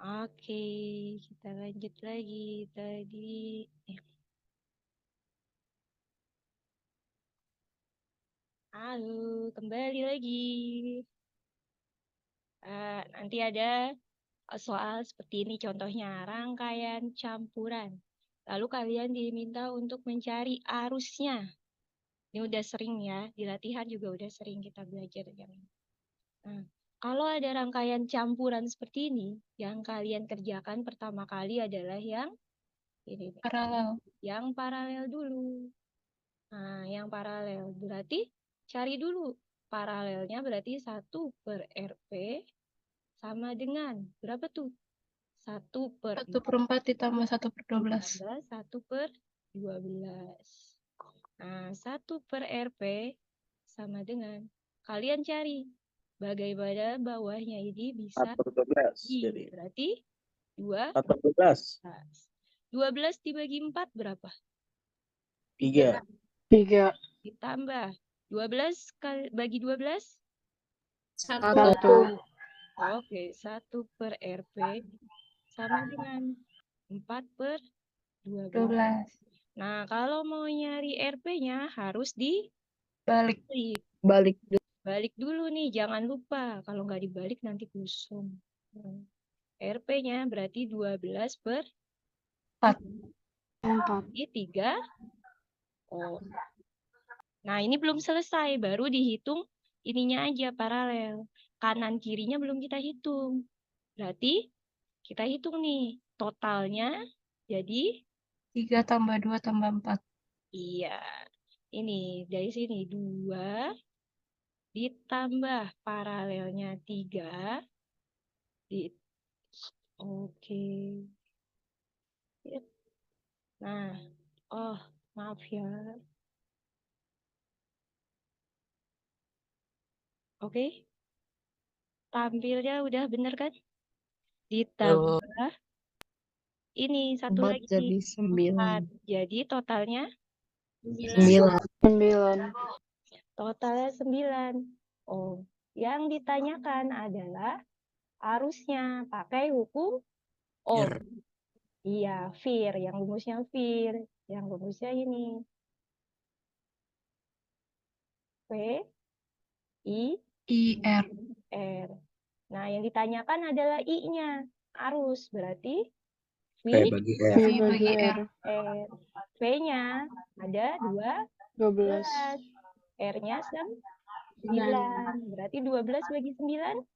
Oke, kita lanjut lagi tadi. Halo, kembali lagi. Nanti ada soal seperti ini contohnya, rangkaian campuran. Lalu kalian diminta untuk mencari arusnya. Ini udah sering ya, di latihan juga udah sering kita belajar yang ini. Nah, kalau ada rangkaian campuran seperti ini, yang kalian kerjakan pertama kali adalah yang ini, Paralel. yang paralel dulu. Nah, yang paralel berarti cari dulu. Paralelnya berarti 1/RP sama dengan berapa tuh? 1/4 ditambah 1/12. Tambah 1/12. Nah, 1/RP sama dengan, kalian cari bagaimana bawahnya ini bisa 1/12 jadi. berarti 2. 1/12. 12 dibagi 4 berapa? 3. 3. Ditambah 12 bagi 12? 1. Oke, 1/RP sama dengan 4/12. 12. Nah, kalau mau nyari RP-nya harus Balik. dibalik. Balik dulu nih, jangan lupa. Kalau nggak dibalik nanti kosong. RP-nya berarti 12/4. 4. Ini 3. Oh. Nah, ini belum selesai. Baru dihitung ininya aja paralel. Kanan kirinya belum kita hitung. Berarti kita hitung nih. Totalnya jadi 3 tambah 2 tambah 4. iya. Ini dari sini 2 ditambah paralelnya 3. Oke. Nah, oh maaf ya. Oke. Tampilnya udah bener kan? Ditambah ini satu 4 lagi. jadi 4. 9. Jadi totalnya 9. Totalnya 9. Oh, yang ditanyakan adalah arusnya pakai hukum Ohm. Iya, Fir. Yang rumusnya Fir. Yang rumusnya ini. P, I, IR. R. Nah, yang ditanyakan adalah I-nya. Arus. Berarti V, P bagi R. V bagi R. R. V-nya ada 12. R-nya 9. Berarti 12 bagi 9?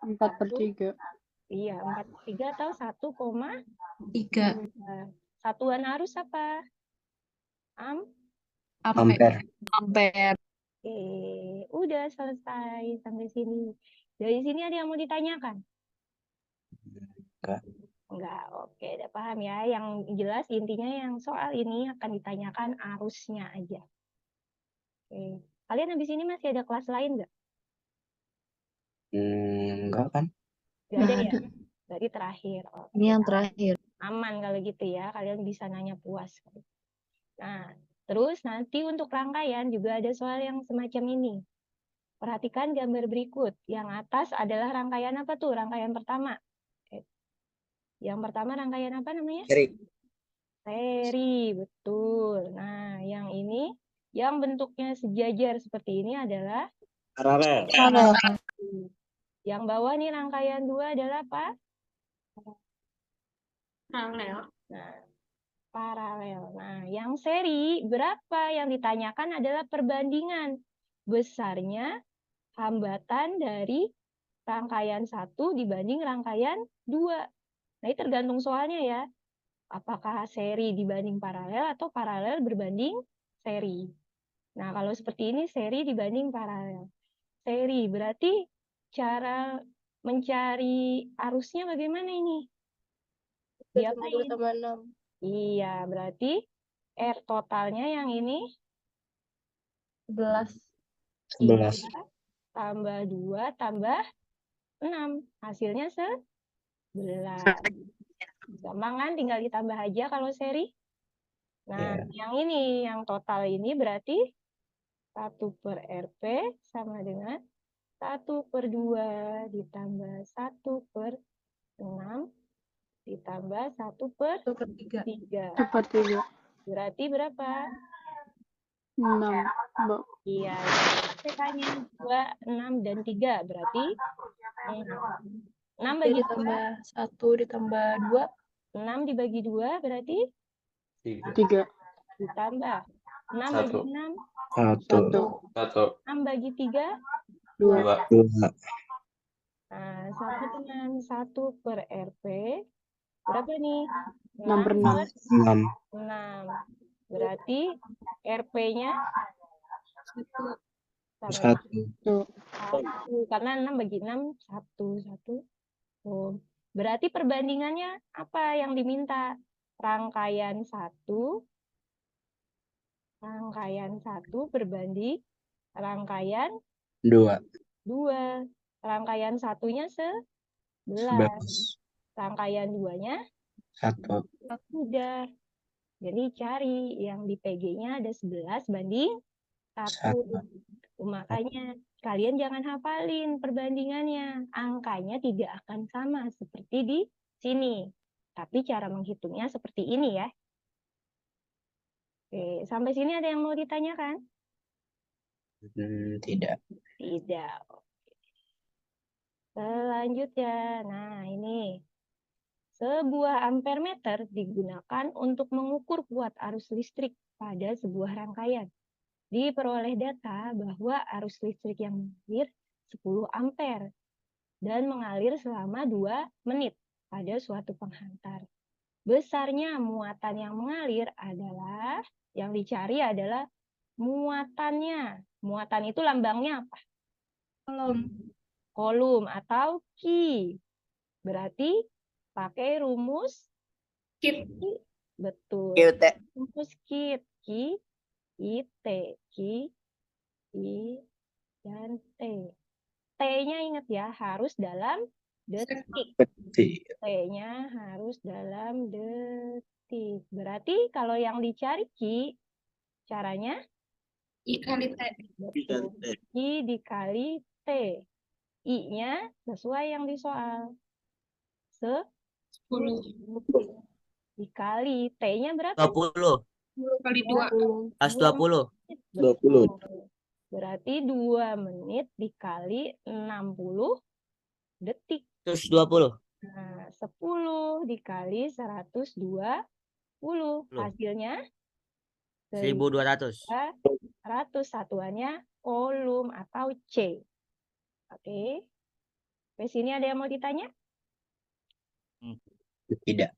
4/3. Iya, 4/3 atau 3. Satuan arus apa? Ampere. Ampere. Udah selesai sampai sini. Dari sini ada yang mau ditanyakan? Enggak, oke, udah paham ya. Yang jelas intinya yang soal ini akan ditanyakan arusnya aja. Oke. Kalian habis ini masih ada kelas lain nggak? Enggak kan? Nggak ada ya? Berarti terakhir. Oke. Ini yang terakhir. Aman kalau gitu ya. Kalian bisa nanya puas. Nah, terus nanti untuk rangkaian juga ada soal yang semacam ini. Perhatikan gambar berikut. Yang atas adalah rangkaian apa tuh? Rangkaian pertama. Yang pertama rangkaian apa namanya? Seri, betul. Nah, yang ini, yang bentuknya sejajar seperti ini adalah Paralel. yang bawah nih rangkaian 2 adalah apa? Paralel. Nah, paralel. Nah, yang seri berapa? Yang ditanyakan adalah perbandingan besarnya hambatan dari rangkaian 1 dibanding rangkaian 2. Nah, ini tergantung soalnya ya. Apakah seri dibanding paralel atau paralel berbanding seri. Nah, kalau seperti ini seri dibanding paralel. Seri berarti cara mencari arusnya bagaimana ini? Diapain? Iya, berarti R totalnya yang ini 11. 11. Tambah 2 tambah 6. Hasilnya 11. Gampang kan? Tinggal ditambah aja kalau seri. Nah, yang ini, yang total ini berarti 1/RP sama dengan 1/2 ditambah 1/12. 6 ditambah 1/3. 1/3. Berarti berapa? 6. Iya, CK-nya 2, 6, dan 3. Berarti 6 bagi 2. Ditambah 1 ditambah 2. 6 dibagi 2 berarti 3. ditambah 6 bagi 6. 1. 6 bagi 3. 2. 2. Nah, sama dengan 1/RP. Berapa nih? 6/6. 6. 6. Berarti RP-nya 1. 1. Karena 6 bagi 6, 1. Oh. Berarti perbandingannya apa yang diminta? Rangkaian 1 berbanding rangkaian 2. 2. Rangkaian satunya 11. 11. Rangkaian 2-nya 1. udah. Jadi cari yang di PG-nya ada 11 banding 1. Makanya kalian jangan hafalin perbandingannya. Angkanya tidak akan sama seperti di sini. Tapi cara menghitungnya seperti ini ya. Oke, sampai sini ada yang mau ditanyakan? Tidak. Tidak. Selanjutnya, nah ini. Sebuah ampermeter digunakan untuk mengukur kuat arus listrik pada sebuah rangkaian. Diperoleh data bahwa arus listrik yang mengalir 10 ampere dan mengalir selama 2 menit pada suatu penghantar. Besarnya muatan yang mengalir adalah, yang dicari adalah muatannya. Muatan itu lambangnya apa? Kolom atau Ki. Berarti pakai rumus Kit. betul. Rumus kit. Ki, I, T. Ki, I, dan T. T-nya ingat ya, harus dalam detik. T-nya harus dalam detik. Berarti kalau yang dicari Ki, caranya? I kali T. Betul. I dikali T. I-nya sesuai yang di soal. 10 dikali T-nya berapa? 20. 10 kali 2. Pas 20. 20. Berarti 2 menit dikali 60 detik. Terus 20. Nah, 10 dikali 120. Hasilnya 1200. 100. Satuannya kolom atau C. Oke. Sampai sini ada yang mau ditanya? Tidak.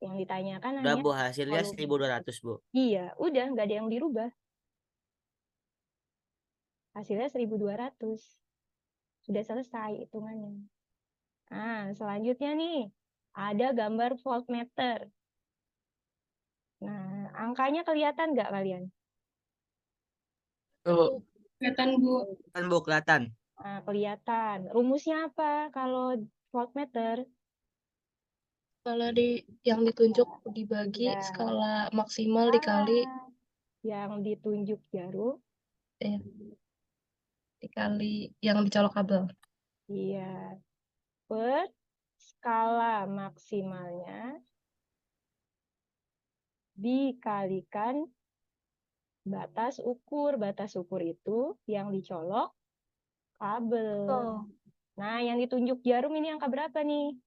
Yang ditanyakan Udah hanya Bu, hasilnya kolom. 1200 Bu. Iya, udah nggak ada yang dirubah. Hasilnya 1200. Sudah selesai hitungannya. Nah, selanjutnya nih, ada gambar voltmeter. Nah, angkanya kelihatan nggak kalian? Kelihatan, Bu. Kan Bu kelihatan. Nah, kelihatan. Rumusnya apa kalau voltmeter? Skala yang ditunjuk dibagi Ya. skala maksimal dikali Yang ditunjuk jarum. Dikali yang dicolok kabel. Iya. Per skala maksimalnya dikalikan batas ukur. Batas ukur itu yang dicolok kabel. Nah, yang ditunjuk jarum ini angka berapa nih?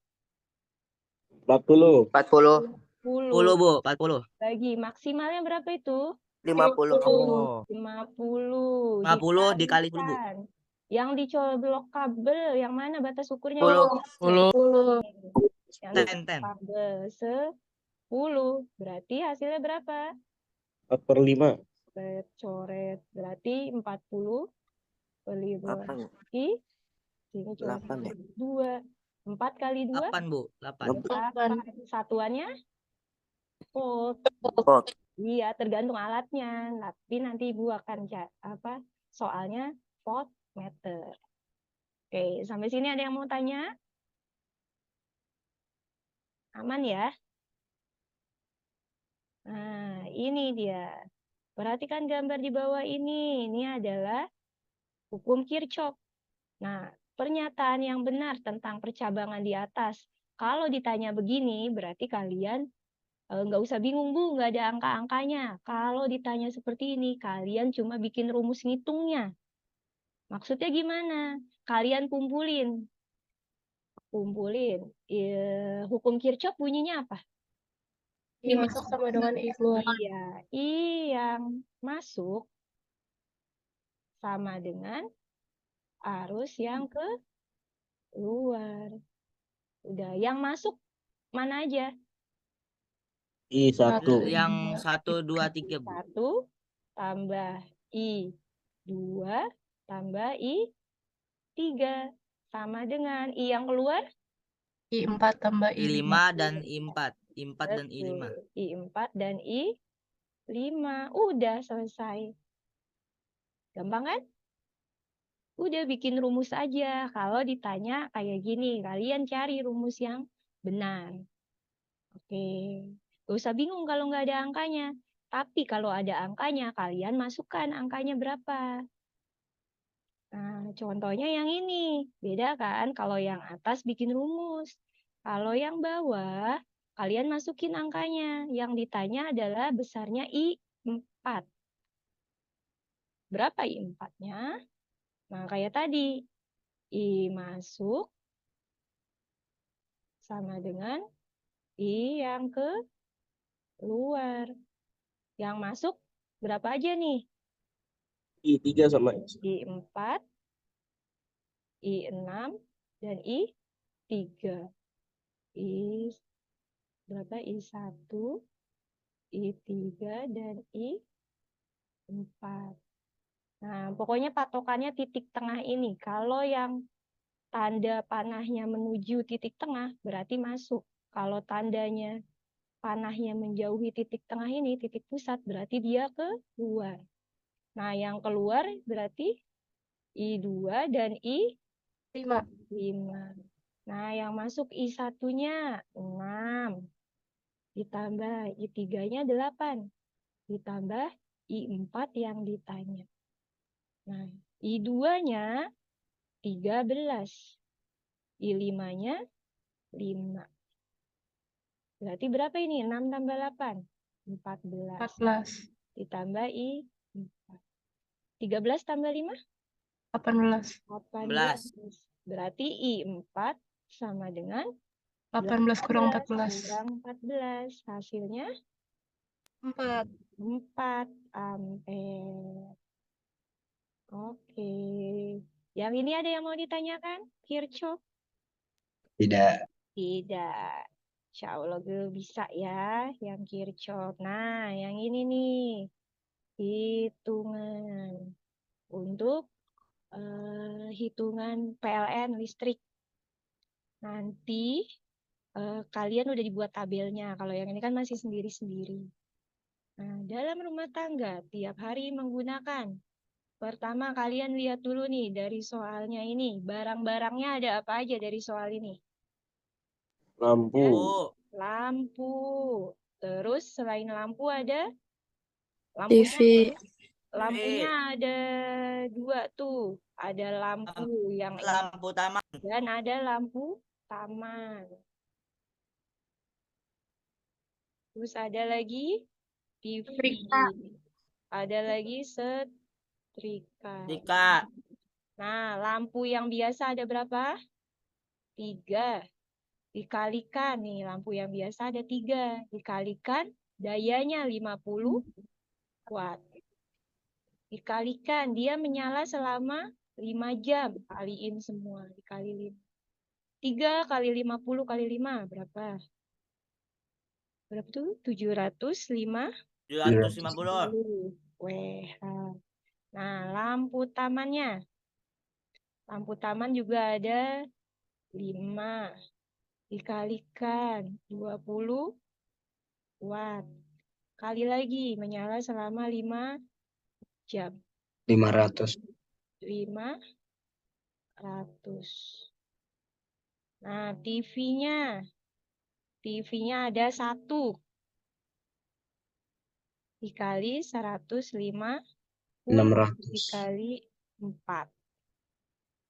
40. 40. 10. 10 Bu, 40. Bagi maksimalnya berapa itu? 50. 50. 50 dikali 10 Bu. Dikalikan. Yang dicolok kabel, yang mana batas ukurnya? 10. Yang Ten. dicolok kabel 10. Berarti hasilnya berapa? 4/5. Coret. Berarti 40 per 5. Sini coret 2. 4 kali 2? 8 Bu, 8. 8. Satuannya? Volt. Iya, tergantung alatnya. Tapi nanti Ibu akan soalnya voltmeter. Oke, sampai sini ada yang mau tanya? Aman ya? Nah, ini dia. Perhatikan gambar di bawah ini. Ini adalah hukum Kirchhoff. Nah, pernyataan yang benar tentang percabangan di atas Kalau ditanya begini, berarti kalian nggak usah bingung, Bu, nggak ada angka-angkanya. Kalau ditanya seperti ini, kalian cuma bikin rumus ngitungnya. Maksudnya gimana? Kalian kumpulin. Hukum Kirchhoff bunyinya apa? I masuk sama dengan I keluar. Iya, I yang masuk sama dengan arus yang keluar. Udah, yang masuk mana aja? I1. Yang 1, 2, 3, Bu. 1 tambah I2 tambah I3 sama dengan I yang keluar I4 tambah I5. I5 dan I4. I4 dan I5. I4 dan I5. Udah selesai. Gampang kan? Udah bikin rumus aja. Kalau ditanya kayak gini, kalian cari rumus yang benar. Oke. Gak usah bingung kalau nggak ada angkanya. Tapi kalau ada angkanya, kalian masukkan angkanya berapa. Nah, contohnya yang ini. Beda kan? Kalau yang atas bikin rumus. Kalau yang bawah, kalian masukin angkanya. Yang ditanya adalah besarnya I4. Berapa I4-nya? Nah, kayak tadi. I masuk sama dengan I yang keluar. Yang masuk berapa aja nih? I3 sama I4, I6, dan I3. I berapa? I1, I3, dan I4. Nah, pokoknya patokannya titik tengah ini. Kalau yang tanda panahnya menuju titik tengah, berarti masuk. Kalau tandanya panahnya menjauhi titik tengah ini, titik pusat, berarti dia keluar. Nah, yang keluar berarti I2 dan I5. Nah, yang masuk I1-nya 6. Ditambah I3-nya 8. Ditambah I4 yang ditanya. Nah, I2-nya 13. I5-nya 5. Berarti berapa ini? 6 tambah 8? 14. Ditambah I4. 13 tambah 5? 18. 18. Berarti I4 sama dengan 18 kurang 14. kurang 14. Hasilnya 4. 4 ampere. Oke. Yang ini ada yang mau ditanyakan? Kirchhoff? Tidak. Tidak. Insya Allah bisa ya yang Kirchhoff. Nah, yang ini nih. Hitungan. Untuk hitungan PLN listrik. Nanti kalian udah dibuat tabelnya. Kalau yang ini kan masih sendiri-sendiri. Nah, dalam rumah tangga tiap hari menggunakan. Pertama kalian lihat dulu nih dari soalnya ini. Barang-barangnya ada apa aja dari soal ini? Lampu. Bu. Lampu. Terus selain lampu ada? TV. Lampunya ada 2 tuh. Ada lampu yang Lampu taman. dan ada lampu taman. Terus ada lagi TV. Ada lagi setrika. Nah, lampu yang biasa ada berapa? 3. Dikalikan nih, lampu yang biasa ada 3. Dikalikan dayanya 50 watt. Dikalikan dia menyala selama 5 jam. Kaliin semua, dikali 5. 3 kali 50 kali 5 berapa? Berapa tuh? 750. 750. WH. Nah, lampu tamannya. Lampu taman juga ada 5. Dikalikan 20 watt. Kali lagi menyala selama 5 jam. 500. 500. Nah, TV-nya. TV-nya ada 1. Dikali 150. 600. Dikali 4.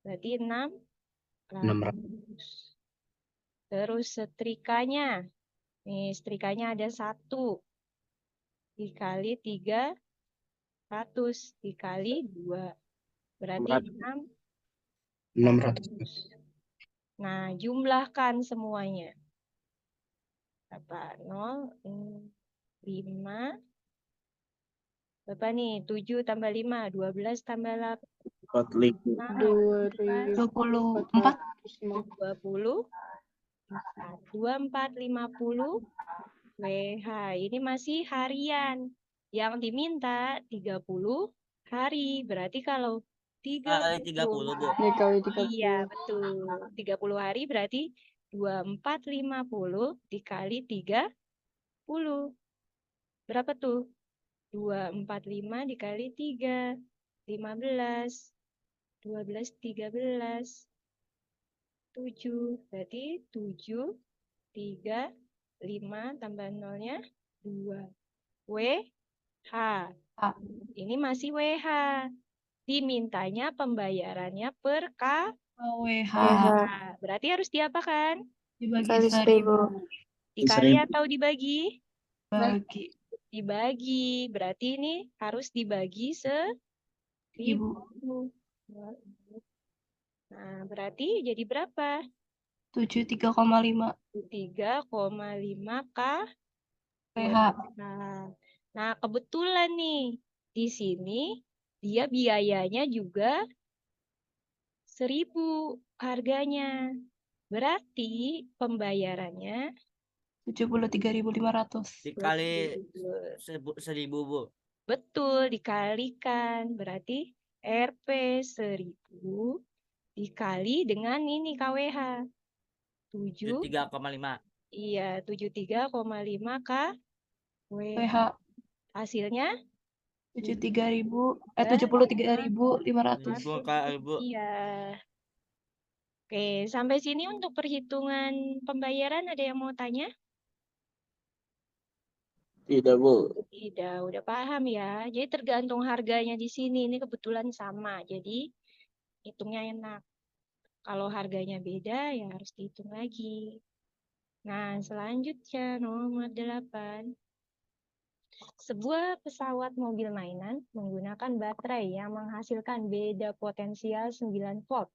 Berarti 600. Terus setrikanya. Nih, setrikanya ada 1 dikali 300 dikali 2. Berarti 600. 600. Nah, jumlahkan semuanya. Berapa? 0, 5. Berapa nih? 7 tambah 5. 12 tambah 8. 24. 20. 24, 50. WH. Ini masih harian. Yang diminta 30 hari. Berarti kalau Kali 30 30, Bu. Dikali Iya, betul. 30 hari berarti 2450 dikali 30. Berapa tuh? 245 dikali 3. 15. 12, 13. 7. Berarti 7, 3, 5 tambah nolnya 2. WH. Ini masih WH. Dimintanya pembayarannya per KWH Berarti harus diapakan? dibagi Kali 1000. Dikali 1000. atau dibagi? Bagi Dibagi. Berarti ini harus dibagi 1000. 1000. Nah, berarti jadi berapa? 73,5 3,5 PH. Nah, kebetulan nih di sini dia biayanya juga 1000 harganya. Berarti pembayarannya 73.500. Dikali 1000, Bu. betul dikalikan. Berarti Rp 1000 dikali dengan ini KWH. 7, 73,5. iya 73,5 KWH. PH Hasilnya 73.500. 1000 kali, Bu. iya. Oke, sampai sini untuk perhitungan pembayaran ada yang mau tanya? Tidak, Bu. Tidak, udah paham ya. Jadi tergantung harganya di sini. Ini kebetulan sama. Jadi hitungnya enak. Kalau harganya beda ya harus dihitung lagi. Nah, selanjutnya nomor 8. Sebuah pesawat mobil mainan menggunakan baterai yang menghasilkan beda potensial 9 volt.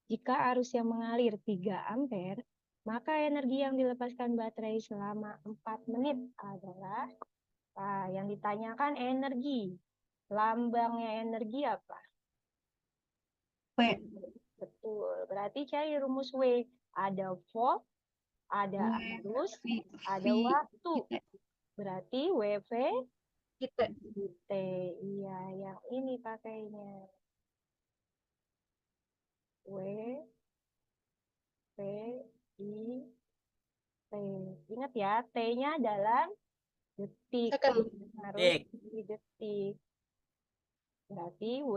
Jika arus yang mengalir 3 ampere, maka energi yang dilepaskan baterai selama 4 menit adalah, yang ditanyakan energi. Lambangnya energi apa? W. Betul. Berarti cari rumus W. Ada volt, ada arus, ada waktu. Berarti WV Kita T. Iya, yang ini pakainya. W, P, I, T. Ingat ya, T-nya dalam detik. Second. Harus di detik. Berarti W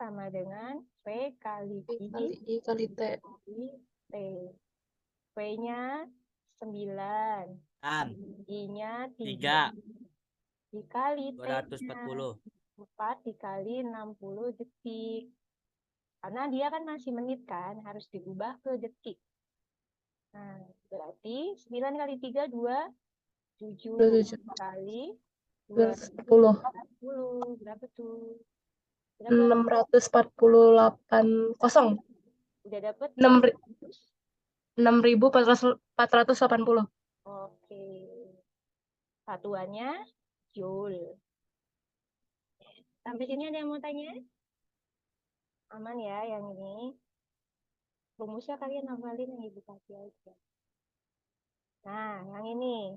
sama dengan V kali I kali T. kali T. V-nya 9. 6. I-nya 3. 3. Dikali T-nya 240. 4 dikali 60 detik. Karena dia kan masih menit kan, harus diubah ke detik. Nah, berarti 9 kali 3, 7. 27. Kali 10. 40. Berapa tuh? Berapa? 648 kosong. Udah dapet? 6.480. Oke. Satuannya joule. Sampai sini ada yang mau tanya? Aman ya yang ini? Rumusnya kalian hafalin yang Ibu kasih aja. Nah, yang ini.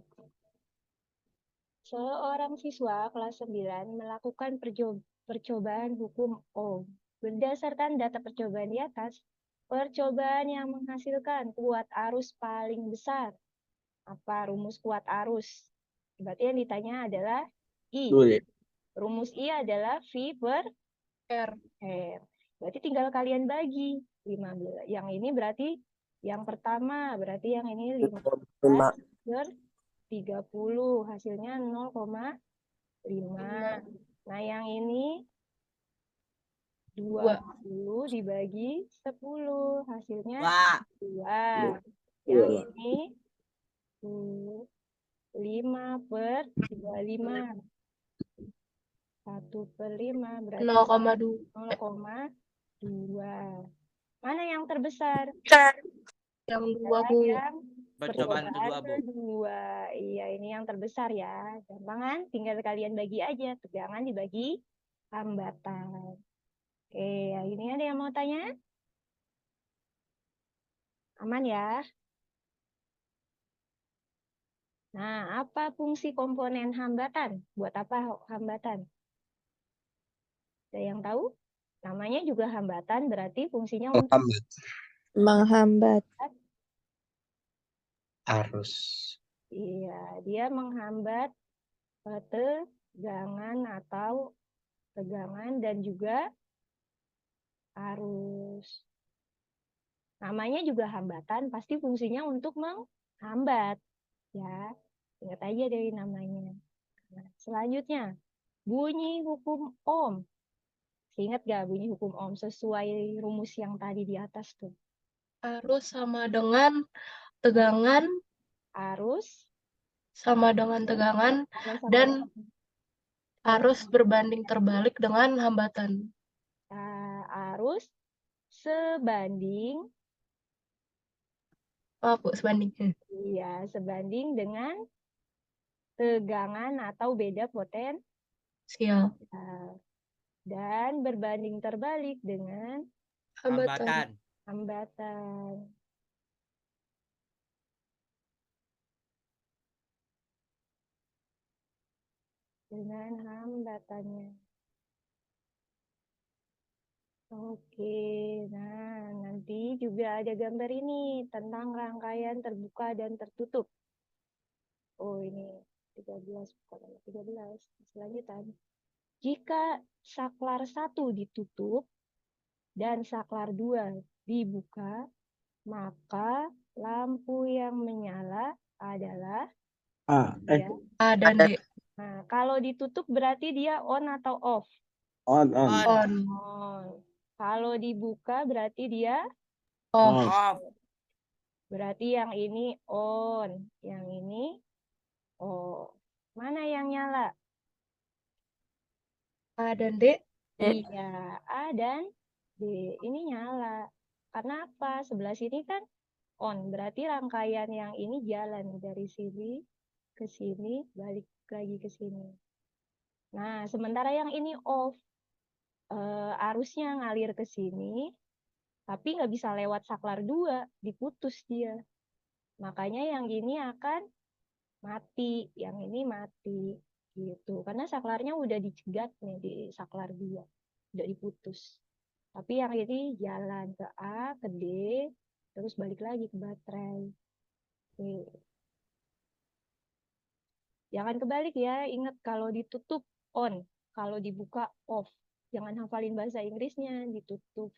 Seorang siswa kelas 9 melakukan percobaan hukum Ohm. Berdasarkan data percobaan di atas, percobaan yang menghasilkan kuat arus paling besar. Apa rumus kuat arus? Berarti yang ditanya adalah I. Rumus I adalah V per R. Berarti tinggal kalian bagi 15. Yang ini berarti yang pertama, berarti yang ini 15 per 30, hasilnya 0,5. Nah, yang ini 20 dibagi 10, hasilnya 2. Yang ini 5/25. 1/5 berarti 0,2. 0,2. Mana yang terbesar? Yang 2, Bu. Yang Percobaan kedua, Bu. kedua. Iya, ini yang terbesar ya. Gampang kan? Tinggal kalian bagi aja. Tegangan dibagi hambatan. Oke, ini ada yang mau tanya? Aman ya? Nah, apa fungsi komponen hambatan? Buat apa hambatan? Ada yang tahu? Namanya juga hambatan, berarti fungsinya untuk Menghambat Menghambat. arus. Iya, dia menghambat tegangan atau tegangan dan juga arus. Namanya juga hambatan, pasti fungsinya untuk menghambat. Ya, ingat aja dari namanya. Nah, selanjutnya, bunyi hukum Ohm. Ingat gak bunyi hukum Ohm sesuai rumus yang tadi di atas tuh? Arus sama dengan tegangan, Arus sama dengan tegangan, dan arus berbanding terbalik dengan hambatan. arus sebanding, Bu, sebanding. iya, sebanding dengan tegangan atau beda potensial. Sial. Dan berbanding terbalik dengan Hambatan. hambatan. Dengan hambatannya. Oke, nah nanti juga ada gambar ini tentang rangkaian terbuka dan tertutup. Oh ini 13, bukan 13, selanjutan. Jika saklar 1 ditutup dan saklar 2 dibuka, maka lampu yang menyala adalah ya. A dan D. Nah, kalau ditutup berarti dia on atau off? On. On. On. Kalau dibuka berarti dia Off. Off. berarti yang ini on, yang ini off. Mana yang nyala? A dan D. Iya, A dan D. Ini nyala. Karena apa? Sebelah sini kan on. Berarti rangkaian yang ini jalan dari sini ke sini, balik lagi ke sini. Nah, sementara yang ini off. Arusnya ngalir ke sini, tapi nggak bisa lewat saklar 2, diputus dia. Makanya yang ini akan mati, yang ini mati. Gitu. Karena saklarnya udah dicegat nih di saklar 2, udah diputus. Tapi yang ini jalan ke A, ke D, terus balik lagi ke baterai. Oke. Jangan kebalik ya, ingat kalau ditutup on, kalau dibuka off. Jangan hafalin bahasa Inggrisnya, ditutup.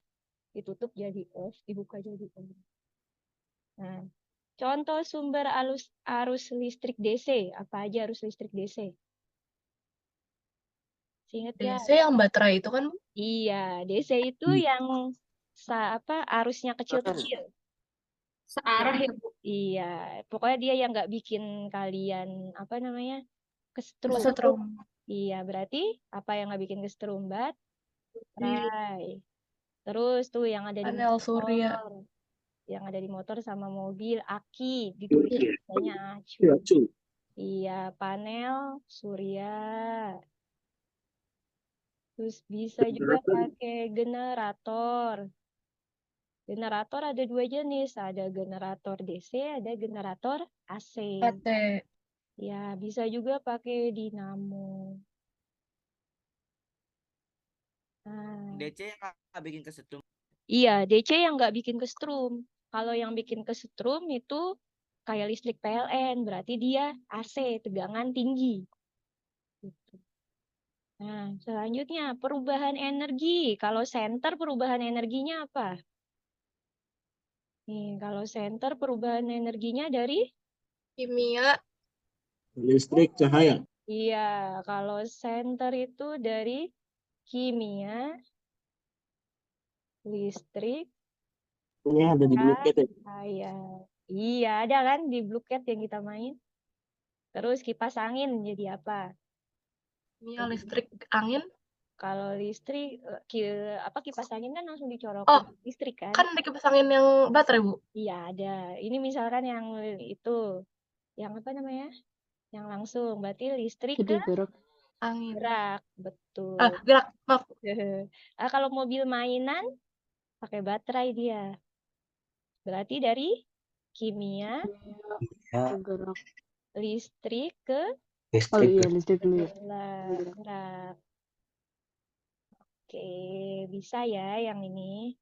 Ditutup jadi off, dibuka jadi on. Nah, contoh sumber arus listrik DC, apa aja arus listrik DC? Ingat ya? DC yang baterai itu kan, Bu? Iya, DC itu yang arusnya kecil-kecil. Searah ya, Bu. Iya, pokoknya dia yang nggak bikin kalian apa namanya kesetrum. Kesetrum. Iya, berarti apa yang nggak bikin kesetrum? Baterai. Terus tuh yang ada di Panel surya. motor, yang ada di motor sama mobil, aki ditulis biasanya acu. Iya, panel surya. Terus bisa juga pakai generator. Generator ada 2 jenis, ada generator DC, ada generator AC. AC. Ya, bisa juga pakai dinamo. Nah, DC yang nggak bikin kesetrum. iya, DC yang nggak bikin kesetrum. Kalau yang bikin kesetrum itu kayak listrik PLN, berarti dia AC, tegangan tinggi. Gitu. Nah, selanjutnya perubahan energi. Kalau senter perubahan energinya apa? Nih, kalau senter perubahan energinya dari? Kimia. Listrik, cahaya. Iya, kalau senter itu dari kimia, listrik, Ini ada di Bluket ya. cahaya. Iya, ada kan di Bluket yang kita main? Terus kipas angin jadi apa? Kimia, listrik, angin. Kalau listrik, kipas angin kan langsung Oh, dicolokin listrik kan? kan ada kipas angin yang baterai, Bu. Iya ada. Ini misalkan yang itu, yang apa namanya? Yang langsung, berarti listrik ke gerak. Angin. gerak, betul. Gerak, maaf. Nah, kalau mobil mainan pakai baterai dia. Berarti dari kimia, Gerak. listrik ke Oh iya, listrik dulu ya. gerak. Oke, bisa ya yang ini.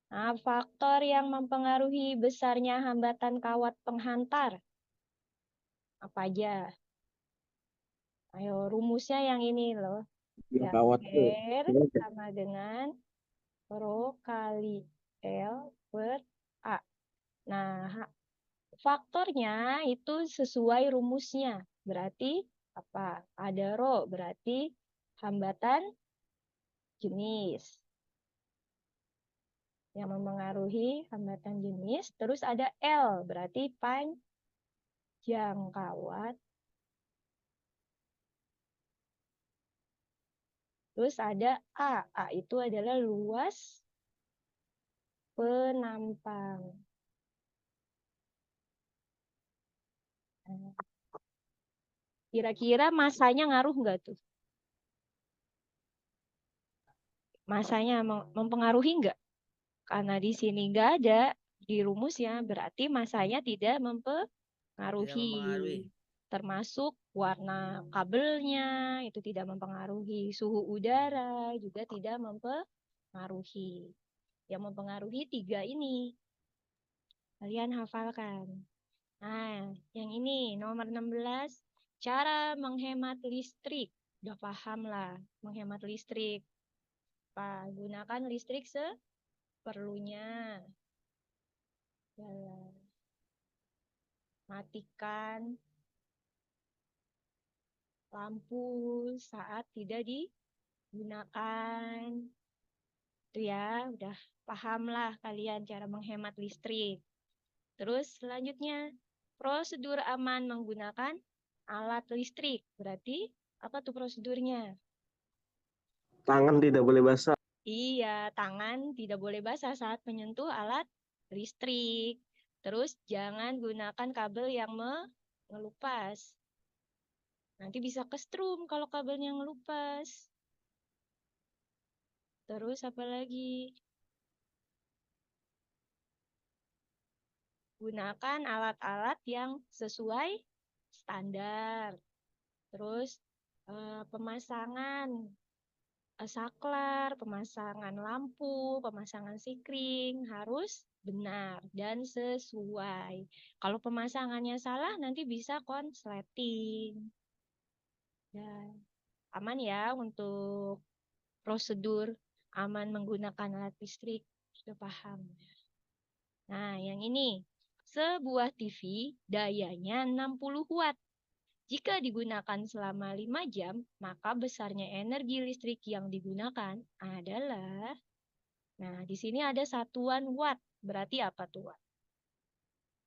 Nah, faktor yang mempengaruhi besarnya hambatan kawat penghantar. Apa aja? Ayo, rumusnya yang ini loh. Ya, Yang kawat tuh. R sama dengan Rho kali L per A. Nah, faktornya itu sesuai rumusnya. Berarti apa? Ada Rho, berarti hambatan jenis. Yang mempengaruhi hambatan jenis. Terus ada L, berarti panjang kawat. Terus ada A. A itu adalah luas penampang. Kira-kira masanya ngaruh nggak tuh? Masanya mempengaruhi nggak? Karena di sini nggak ada di rumusnya, berarti masanya tidak Tidak mempengaruhi. mempengaruhi. Termasuk warna kabelnya itu tidak mempengaruhi. Suhu udara juga tidak mempengaruhi. Yang mempengaruhi 3 ini. Kalian hafalkan. Nah, yang ini nomor 16. Cara menghemat listrik. Udah paham lah, menghemat listrik. Pak, gunakan listrik seperlunya. Jalan. Matikan lampu saat tidak digunakan. Itu ya, udah paham lah kalian cara menghemat listrik. Terus selanjutnya, prosedur aman menggunakan alat listrik. Berarti apa tuh prosedurnya? Tangan tidak boleh basah. Iya, tangan tidak boleh basah saat menyentuh alat listrik. Terus jangan gunakan kabel yang mengelupas. Nanti bisa kestrum kalau kabelnya ngelupas. Terus apa lagi? Gunakan alat-alat yang sesuai standar. Terus pemasangan saklar, pemasangan lampu, pemasangan sikring harus benar dan sesuai. Kalau pemasangannya salah nanti bisa konsleting. Ya, aman ya untuk prosedur aman menggunakan alat listrik. Sudah paham. Nah, yang ini. Sebuah TV dayanya 60 watt. Jika digunakan selama 5 jam, maka besarnya energi listrik yang digunakan adalah, nah di sini ada satuan watt, berarti apa tuh watt?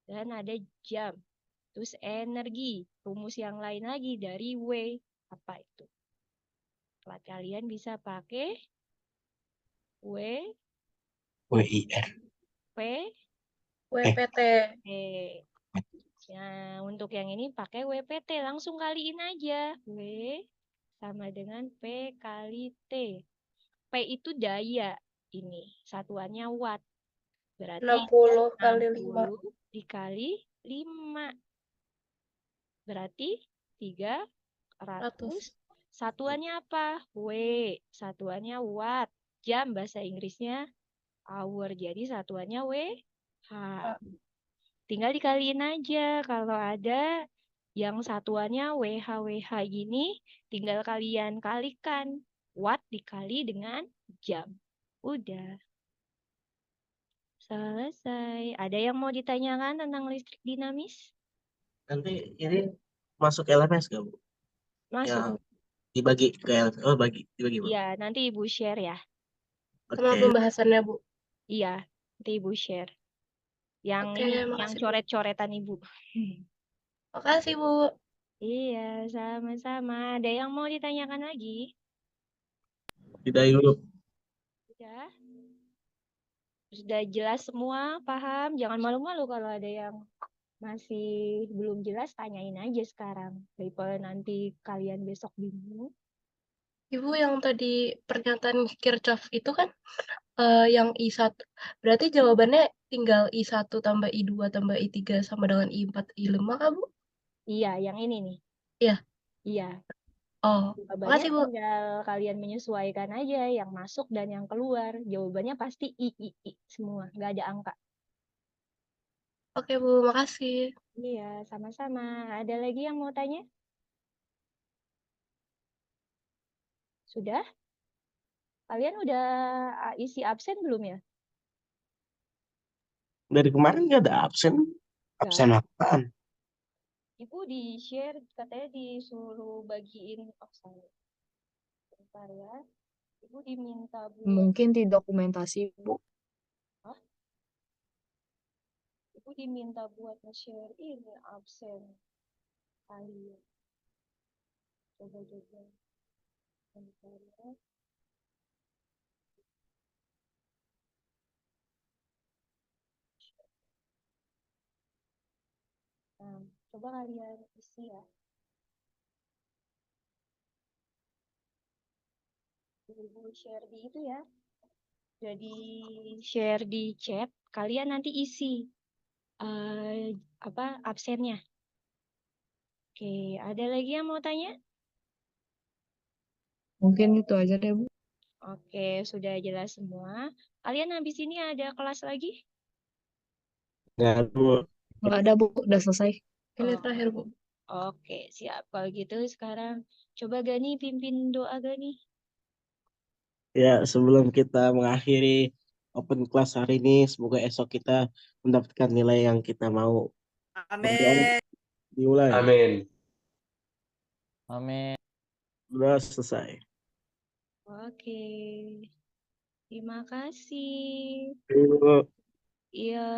Dan ada jam, terus energi, rumus yang lain lagi dari W, apa itu? Kalian bisa pakai WIR, P, WPT. Nah, untuk yang ini pakai WPT, langsung kaliin aja. W sama dengan P kali T. P itu daya, ini satuannya watt. Berarti 60 kali 5. 60 dikali 5. Berarti 300. Satuannya apa? W. Satuannya watt. Jam bahasa Inggrisnya hour. Jadi satuannya WH. Tinggal dikaliin aja. Kalau ada yang satuannya WH gini, tinggal kalian kalikan. Watt dikali dengan jam. Udah. Selesai. Ada yang mau ditanyakan tentang listrik dinamis? Nanti ini masuk LMS gak, Bu? Masuk. Ya, dibagi ke LMS. Oh, dibagi, Bu. Iya, nanti Ibu share ya. Sama Oke. pembahasannya, Bu. Iya, nanti Ibu share. Yang Oke, ini, yang makasih, Bu. coret-coretan Ibu. Makasih, Bu. Iya, sama-sama. Ada yang mau ditanyakan lagi? Tidak dulu. Sudah? Sudah jelas semua, paham? Jangan malu-malu kalau ada yang masih belum jelas, tanyain aja sekarang. Daripada nanti kalian besok bingung. Ibu yang tadi pernyataan Kirchhoff itu kan yang I1. Berarti jawabannya tinggal I1 tambah I2 tambah I3 sama dengan I4, I5 kan, Bu? Iya, yang ini nih. Iya. Iya, Oh, jawabannya makasih, Bu. tinggal kalian menyesuaikan aja yang masuk dan yang keluar. Jawabannya pasti I semua, nggak ada angka. Oke, Bu. Makasih. Iya, sama-sama. Ada lagi yang mau tanya? Sudah? Kalian udah isi absen belum ya? Dari kemarin nggak ada absen. Absen apaan? Ibu di-share, katanya disuruh bagiin. Oh, sorry. Bentar ya. Ibu diminta buat... Mungkin di dokumentasi, Bu. Hah? Ibu diminta buat nge-share ini absen kalian. Coba-coba. Bentar ya. Nah, coba kalian isi ya. Ibu share di itu ya. Jadi share di chat. Kalian nanti isi absennya. Oke, ada lagi yang mau tanya? Mungkin itu aja deh, Bu. Oke, sudah jelas semua. Kalian habis ini ada kelas lagi? Nggak ada, Bu. Nggak ada, Bu. Udah selesai. Ini Oh, terakhir, Bu. oke, siap. Kalau gitu sekarang coba Gani pimpin doa Gani. Ya, sebelum kita mengakhiri open class hari ini, semoga esok kita mendapatkan nilai yang kita mau. Berdoa Amin. dimulai. Amin. Amin. Sudah selesai. Oke, terima kasih. Yuk. Iya.